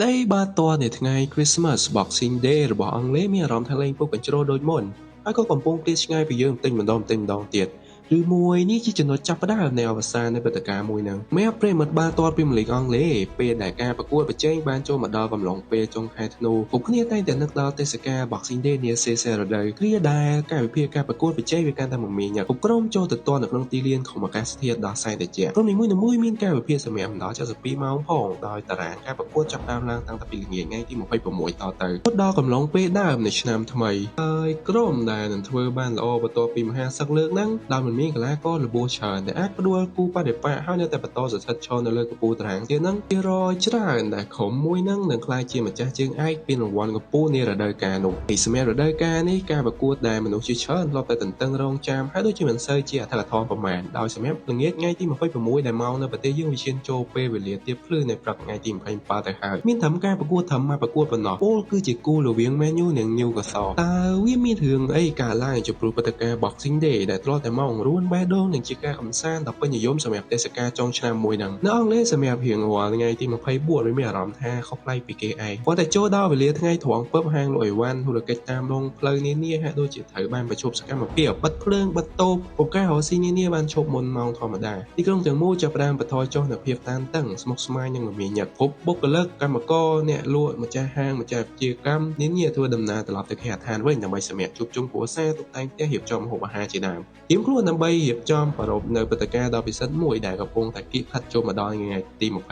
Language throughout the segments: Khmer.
ได้บาตัวในថ្ងៃ Christmas Boxing Day របស់អង់គ្លេសមានអារម្មណ៍ថាលេងពុកកញ្ជ្រោលដូចមុនហើយក៏កំពុងព្រាឆ្ងាយពីយើងបន្តិចម្ដងទៀតឬមួយនេះជាចំណុចចាប់ផ្ដើមនៃអវសាននៃព្រឹត្តិការណ៍មួយហ្នឹងមេប្រិមិត្តបាល់ទាត់ព្រីមៀរលីកអង់គ្លេសពេលដែលការប្រកួតប្រជែងបានចូលមកដល់កំឡុងពេលចុងខែធ្នូគ្រប់គ្នាតែងតែនឹកដល់ទេសកល Boxing Day នាសេសរដូវគ្រាដែលការវិភាគការប្រកួតប្រជែងវាកាន់តែមមាញឹកគ្រប់ក្រុមចូលទៅទាត់នៅក្នុងទីលានក្នុងអាកាសធាតុដ៏សែនត្រជាក់ក្រុមនីមួយៗមានការវិភាគសម្រាប់ដល់72ម៉ោងផងដោយតារាងការប្រកួតចាប់ផ្ដើមឡើងតាំងពីល្ងាចថ្ងៃទី26តទៅដល់កំឡុងពេលដើមនៃឆ្នាំថ្មីហើយក្រុមដែលនឹងធ្វើបានល្អបន្ទាប់ពីមហាសឹកលើកហ្នឹងដោយមិនមានកីឡាករល្បួសច្រើនដែលអាចផ្ដួលគូបដិបកហើយនៅតែបន្តស្ថិតឈរនៅលើកំពូលតារាងទៀតហ្នឹងជារយច្រើនដែលក្រុមមួយហ្នឹងនឹងក្លាយជាម្ចាស់ជើងឯកពានរង្វាន់កំពូលនារដូវកាលនោះពីសម្រាប់រដូវកាលនេះការប្រកួតដែលមនុស្សជាច្រើនធ្លាប់តែទន្ទឹងរង់ចាំហើយដូចជាមិនសូវជាអធិកអធមប្រមាណដោយសម្រាប់ល្ងាចថ្ងៃទី26ដែលមកនៅប្រទេសយើងវិជាចូលពេលវេលាទៀបភ្លឺនៅព្រឹកថ្ងៃទី27ទៅហើយមានត្រឹមការប្រកួតត្រឹមមកប្រកួតប៉ុណ្ណោះពលគឺជាគូរវាង Man U និង Newcastle តើវាមានរឿងអីកើតឡើងចំពោះព្រឹត្តិការណ៍ Boxing Day ដែលធ្លាប់តែមករួនបេះដូងនិងជាការកំសាន្តដ៏ពេញនិយមសម្រាប់ទេសកលចុងឆ្នាំមួយហ្នឹងនៅអង់គ្លេសសម្រាប់រៀងរាល់ថ្ងៃទី24វាមានអារម្មណ៍ថាខុសប្លែកពីគេឯងគាត់តែចូលដល់វេលាថ្ងៃត្រង់ពឹបហាងលក់អីវ៉ាន់ធុរកិច្ចតាមដងផ្លូវនានាហាក់ដូចជាត្រូវបានប្រជុំសកម្មភាពបិទភ្លើងបិទតូបឱកាសរកស៊ីនានាបានឈប់មុនម៉ោងធម្មតាទីក្រុងទាំងមូលចាប់ផ្ដើមបន្ថយចុះនូវភាពតានតឹងស្មុគស្មាញនិងមមាញឹកគ្រប់បុគ្គលិកកម្មករអ្នកលក់ម្ចាស់ហាងម្ចាស់ជាកម្មនានាធ្វើដំណើរត្រឡប់ទៅគេហដ្ឋានវិញដើម្បីសម្រាប់ជួបជុំគ្រួសារតុបតែងផ្ទះរៀបចំម្ហូបអាហារជាដើមទៀមខ្លួនដើម្បីរៀបចំប្រារព្ធនៅព្រឹត្តិការណ៍ដ៏ពិសិដ្ឋមួយដែលកំពុងតែគៀកខាត់ចូលមកដល់ថ្ងៃទី25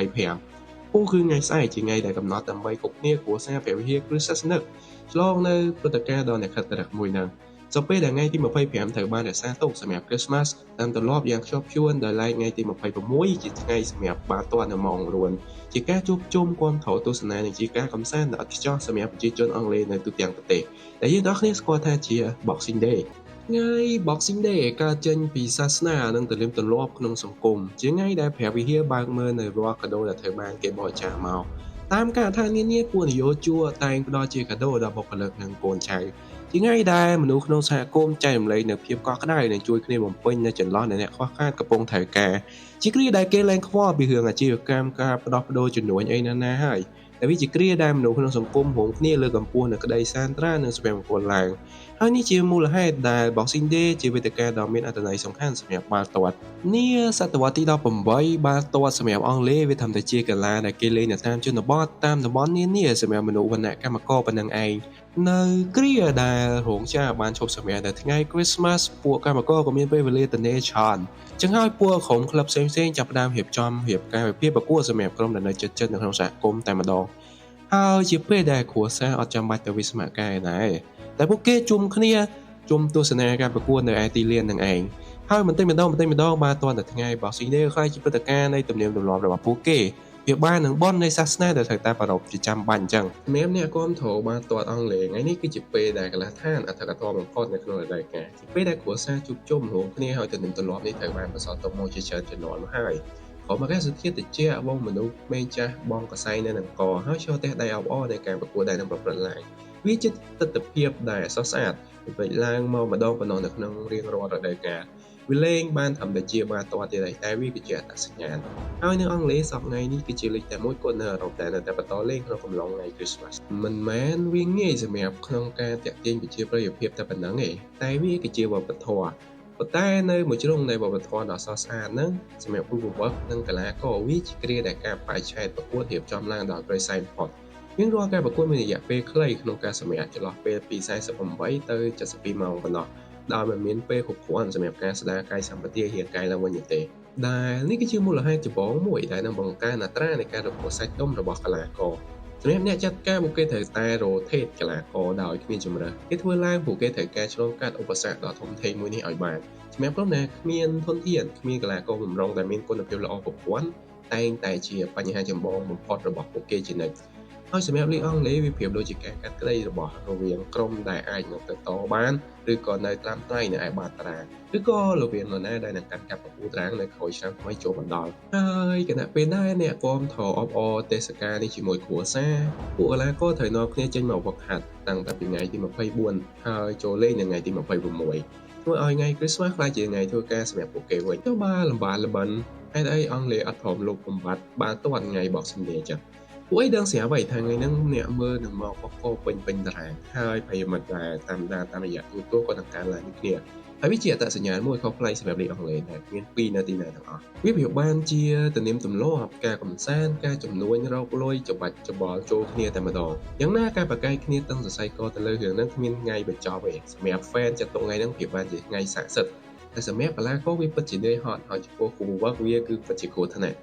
គឺថ្ងៃស្អែកជាថ្ងៃដែលកំណត់ដើម្បីគ្រប់គ្នាគ្រួសារព្រះវិហារគ្រឹះសាសនិកឆ្លងនៅព្រឹត្តិការណ៍ដ៏អ្នកខិតរឹកមួយហ្នឹងចូលពេលដែលថ្ងៃទី25ត្រូវបានរក្សាទុកសម្រាប់ Christmas តាមទម្លាប់យ៉ាងខ្ជាប់ខ្ជួនដោយឡែកថ្ងៃទី26ជាថ្ងៃសម្រាប់បាល់ទាត់នៅម៉ោងរួនជាការជួបជុំគាំទ្រទស្សនានិងជាការកម្សាន្តដ៏ឥតខ្ចោះសម្រាប់ប្រជាជនអង់គ្លេសនៅទូទាំងប្រទេសដែលយើងទាំងគ្នាស្គាល់ថាជា Boxing Day ថ្ងៃ Boxing Day កើតចេញពីសាសនានិងទម្លាប់ទម្លាប់ក្នុងសង្គមជាថ្ងៃដែលព្រះវិហារបើកមើលនៅរាល់កាដូដែលត្រូវបានគេបរិច្ចាគមកតាមការថានានាពួកនយោជកតែងផ្ដល់ជាកាដូដល់បុគ្គលិកនិងកូនចៅជាថ្ងៃដែលមនុស្សក្នុងសហគមន៍ចែករំលែកនូវភាពកក់ក្ដៅនិងជួយគ្នាបំពេញនូវចន្លោះដែលអ្នកខ្វះខាតកំពុងត្រូវការជាគ្រាដែលគេលែងខ្វល់ពីរឿងអាជីវកម្មការផ្ដោះប្ដូរជំនួញអីណាហើយតែវាជាគ្រាដែលមនុស្សក្នុងសង្គមរួមគ្នាលើកកម្ពស់នូវក្តីសានត្រានិងសុភមង្គលឡើងហើយនេះជាមូលហេតុដែល Boxing Day ជាវេទិកាដ៏មានអត្ថន័យសំខាន់សម្រាប់បាល់ទាត់នាសតវត្សទី18បាល់ទាត់សម្រាប់អង់គ្លេសវាធ្វើតែជាកីឡាដែលគេលេងនៅតាមជនបទតាមតំបន់នានាសម្រាប់មនុស្សវណ្ណៈកម្មករប៉ុណ្ណឹងឯងនៅគ្រាដែលរោងចក្របានឈប់សម្រាកនៅថ្ងៃ Christmas ពួកកម្មករក៏មានពេលវេលាទនេច្រើនចឹងហើយពួកក្រុមក្លឹបផ្សេងៗចាប់ផ្ដើមរៀបការវិភាគប្រកួតសម្រាប់ក្រុមដែលនៅជិតៗនៅក្នុងសហគមន៍តែម្ដងហើយជាពេលដែលគ្រួសារអត់ចាំបាច់ទៅវិស្សមការដែរតែពួកគេជុំគ្នាជុំទស្សនាការប្រកួតនៅឯទីលាននឹងឯងហើយបន្តិចម្ដងបានទាន់តែថ្ងៃ Boxing Day ខ្ល้ายជាព្រឹត្តិការណ៍នៃទំនៀមទម្លាប់របស់ពួកគេវាបាននឹងបននៃសាសនាដែលត្រូវតែប្រារព្ធជាចាំបាច់អញ្ចឹងសម្រាប់អ្នកគាំទ្របាល់ទាត់អង់គ្លេសថ្ងៃនេះគឺជាពេលដែលកីឡាដ្ឋានអធិកអធមបំផុតនៅក្នុងរដូវកាលជាពេលដែលគ្រួសារជួបជុំរួមគ្នាហើយទំនៀមទម្លាប់នេះត្រូវបានបន្សល់ទុកមកជាច្រើនជំនាន់មកហើយក្រុមអាកាសធាតុត្រជាក់បងមនុស្សក្មេងចាស់បងកសែងនៅនឹងកហើយចូលផ្ទះដៃអបអរនៃការប្រកួតដែលនឹងប្រព្រឹត្តឡើងវាជាទស្សនវិជ្ជាដែលស្រស់ស្អាតពេញឡើងមកម្ដងប៉ុណ្ណោះនៅក្នុងរៀងរាល់រដូវកាលវាលេងបានធម្មតាជាបាល់ទាត់ទៀតតែវាគឺជាអត្តសញ្ញាណហើយនៅអង់គ្លេសសប្តាហ៍ថ្ងៃនេះគឺជាលេខតែមួយគត់នៅអឺរ៉ុបដែលនៅតែបន្តលេងក្នុងកំឡុងថ្ងៃ Christmas មិនមែនវាងាយសម្រាប់ក្នុងការតាក់ទាញប្រជាប្រិយភាពតែប៉ុណ្ណឹងទេតែវាគឺជាវប្បធម៌ប៉ុន្តែនៅមួយជ្រុងនៃវប្បធម៌ដ៏ស្រស់ស្អាតហ្នឹងសម្រាប់ពលរដ្ឋនិងកីឡាករវាជាគ្រាដែលការបរិច្ឆេទប្រកួតរៀបចំឡើងដោយប្រៃសៃបំផុតយើងរាល់ការប្រកួតមានរយៈពេលខ្លីក្នុងការសម្រាកចន្លោះពេលពី48ទៅ72ម៉ោងប៉ុណ្ណោះដោយមិនមានពេលគ្រប់គ្រាន់សម្រាប់ការស្ដារកាយសម្បទារាងកាយឡើងវិញទេដែលនេះគឺជាមូលហេតុចម្បងមួយដែលនឹងបង្កើនអត្រានៃការរំពោះសាច់ដុំរបស់កីឡាករសម្រាប់អ្នកចាត់ការពួកគេត្រូវតែ rotate កីឡាករដោយគ្មានជម្រើសគេធ្វើឡើងពួកគេត្រូវការឆ្លងកាត់ឧបសគ្គដ៏ធំធេងមួយនេះឲ្យបានសម្រាប់ក្រុមដែលគ្មានធនធានគ្មានកីឡាករបំរុងដែលមានគុណភាពល្អគ្រប់គ្រាន់តែងតែជាបញ្ហាចម្បងបំផុតរបស់ពួកគេជានិច្ចហើយសម្រាប់លីកអង់គ្លេសវាប្រៀបដូចជាការកាត់ក្តីរបស់រវាងក្រុមដែលអាចនឹងទៅតបានឬក៏នៅតាមថ្លៃនៅឯបាតតារាងឬក៏រវាងនរណាដែលនឹងកាន់កាប់ប្រកួតតារាងនៅក្រោយឆ្នាំថ្មីចូលបណ្ដល់ហើយគណៈពេលដែរអ្នកគាំទ្រអបអរទេសកាលនេះជាមួយគ្រួសារពួកកីឡាករត្រូវនាំគ្នាចេញមកវឹកហាត់តាំងតែពីថ្ងៃទី24ហើយចូលលេងនៅថ្ងៃទី26ធ្វើឲ្យថ្ងៃ Christmas ខ្ល้ายជាថ្ងៃធ្វើការសម្រាប់ពួកគេវិញទៅលំបាកល្បិនហេតុអីអង់គ្លេសអត់ព្រមលុបបំបត្តិបាល់ទាត់ថ្ងៃ Boxing Day ចឹង ពួកឯងដឹងស្រាប់ហើយថាថ្ងៃហ្នឹងអ្នកមើលនឹងមកបកកពេញតារាងហើយប្រិយមិត្តដែលតាមរយៈទូរទស្សន៍ក៏នឹងកើនឡើងដូចគ្នាហើយវាជាអត្តសញ្ញាណមួយខុសប្លែកសម្រាប់លេខអង់គ្លេសដែលគ្មានពីរនៅទីណាទាំងអស់វាប្រៀបបានជាទំនៀមទម្លាប់ការកំសាន្តការជំនួញរកលុយច្បាច់ច្បល់ចូលគ្នាតែម្ដងយ៉ាងណាការប្រកែកគ្នាតឹងសរសៃកទៅលើរឿងហ្នឹងគ្មានថ្ងៃបញ្ចប់ទេសម្រាប់ fan ចាត់ទុកថ្ងៃហ្នឹងប្រៀបបានជាថ្ងៃស័ក្តិសិទ្ធិតែសម្រាប់បលាករវាពិតជានឿយហត់ហើយចំពោះគូប្រវត្តិវាគឺពិតជាគ្រោះថ្នាក់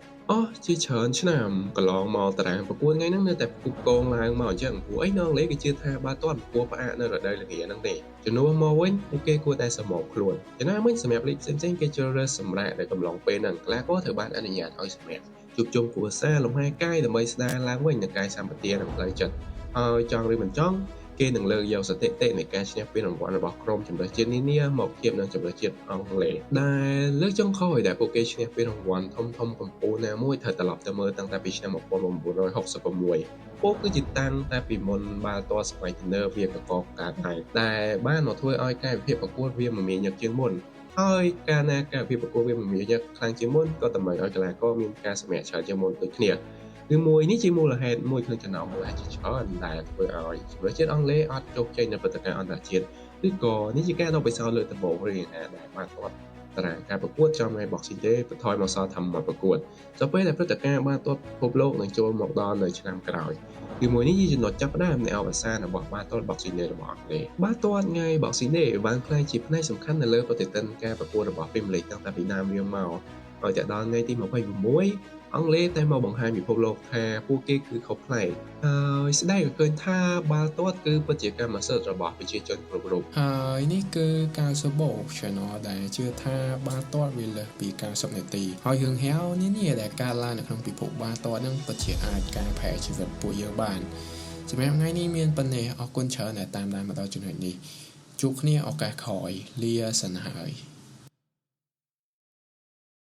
ជាច្រើនឆ្នាំកន្លងមកតារាងប្រកួតថ្ងៃហ្នឹងនៅតែផ្គូផ្គងឡើងមកអញ្ចឹងព្រោះអីនៅអង់គ្លេសគេជឿថាបើទាត់ប្រកួតផ្អាកនៅរដូវល្ងាហ្នឹងទេជំនួសមកវិញពួកគេគួរតែសមោកខ្លួនយ៉ាងណាមិញសម្រាប់លេខផ្សេងៗគេជ្រើសរើសសម្រាប់នៅកំឡុងពេលហ្នឹងកីឡាករត្រូវបានអនុញ្ញាតឲ្យសម្រាប់ជួបជុំគ្រួសារលំហែកាយដើម្បីស្ដារឡើងវិញនូវកាយសម្បទានិងផ្លូវចិត្តហើយចង់ឬមិនចង់គេនឹងលើកយកស្ថិតិនៃការឈ្នះពានរង្វាន់របស់ក្រុមជម្រើសជាតិនានាមកធៀបនឹងជម្រើសជាតិអង់គ្លេសដែលលើកចុងក្រោយដែលពួកគេឈ្នះពានរង្វាន់ធំកំពូលណាមួយត្រូវត្រឡប់ទៅមើលតាំងតែពីឆ្នាំ1966ពោលគឺជាតាំងតែពីមុនបាល់ទាត់សម័យទំនើបវាក៏កកើតដែរតែបានមកធ្វើឲ្យកាយវិភាគប្រកួតវាមមាញឹកជាងមុនហើយកាលណាកាយវិភាគប្រកួតវាមមាញឹកខ្លាំងជាងមុនក៏តម្រូវឲ្យកីឡាករមានការសម្រេចច្រើនជាងមុនដូចគ្នាឬមួយនេះជាមូលហេតុមួយក្នុងចំណោមមូលហេតុជាច្រើនដែលធ្វើឲ្យជម្រើសជាតិអង់គ្លេសអត់ជោគជ័យនៅព្រឹត្តិការណ៍អន្តរជាតិឬក៏នេះជាការដកពិសោធន៍លើកដំបូងឬយ៉ាងណាដែលបានទាត់តារាងការប្រកួតចំថ្ងៃ Boxing Day បន្ថយមកសល់ថាមួយប្រកួតដល់ពេលដែលព្រឹត្តិការណ៍បានទាត់ពិភពលោកនឹងចូលមកដល់នៅឆ្នាំក្រោយឬមួយនេះជាចំណុចចាប់ផ្ដើមនៃអវសានរបស់បាល់ទាត់ Boxing Day របស់អង់គ្លេសបាល់ទាត់ថ្ងៃ Boxing Day បានក្លាយជាផ្នែកសំខាន់នៅលើប្រតិទិនការប្រកួតរបស់ Premier League តាំងតែពីដើមវាមកហើយតែដល់ថ្ងៃទី26អង់គ្លេសតែមកបង្ហាញពិភពលោកថាពួកគេគឺខុសប្លែកហើយស្ដែងក៏ឃើញថាបាល់ទាត់គឺពិតជាកម្មសិទ្ធិរបស់ប្រជាជនគ្រប់រូបហើយនេះគឺការសបោ Channel ដែលជឿថាបាល់ទាត់វាលើសពី90នាទីហើយរឿងហៅនេះដែលកើតឡើងនៅក្នុងពិភពបាល់ទាត់នឹងពិតជាអាចកែប្រែជីវិតពួកយើងបានសម្រាប់ថ្ងៃនេះមានប៉ុណ្ណេះអរគុណច្រើនដែលតាមដានមកដល់ចំណុចនេះជួបគ្នាឱកាសក្រោយលាសិនហើយ